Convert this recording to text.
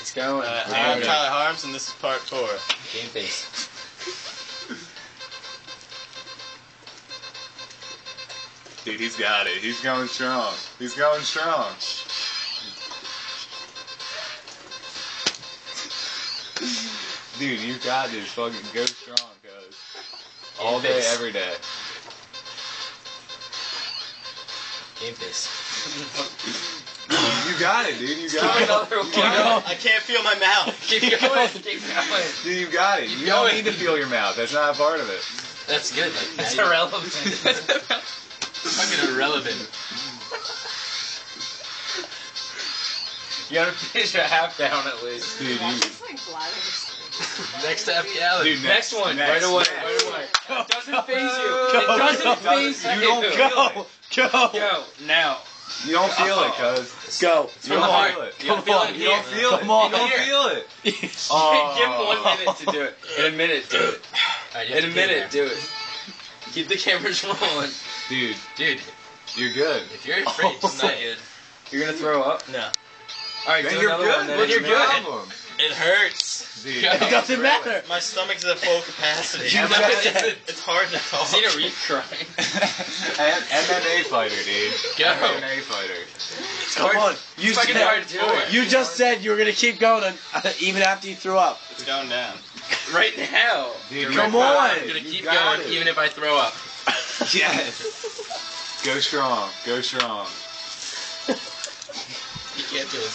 It's going. I'm Tyler Harms, and this is part 4. Game face. Dude, he's got it. He's going strong. He's going strong. Dude, you got this. Fucking go strong, cuz. All day, every day. Game face. You got it, dude. You got it. Another one. I can't feel my mouth. Keep going. Keep going. Dude, you got it. You don't need to feel your mouth. That's not a part of it. That's good. Like, It's irrelevant. Fucking irrelevant. You gotta finish a half down at least. Dude, That's you... just like bladder. Next to F. Gallagher. Dude, next one. next, right away. next. Right away. It doesn't phase you. Go. It doesn't phase you. You don't feel it. Go. Go. Now. You don't feel it, cuz. Go. You don't heart. feel it. You don't feel it You don't here. feel it. Come on. You don't feel it. Give him 1 minute to do it. In a minute, do it. In a minute, do it. Keep the cameras rolling. Dude, Dude, you're good. if you're afraid, just not good. You're gonna throw up? No. Alright, Then do you're another good. one then. What's You're the good. problem? It hurts. Dude, Go. It doesn't matter. My stomach's at full capacity. You know it. It's hard to talk. Zena, are you crying? MMA fighter, dude. Go. MMA fighter. Come on. You It's fucking said, hard to do it. you just said you were gonna keep going even after you threw up. It's going down. Right now. Dude, Come you on. got it. I'm gonna You keep got going it. even if I throw up. Yes. Go strong. Go strong. You can't do it.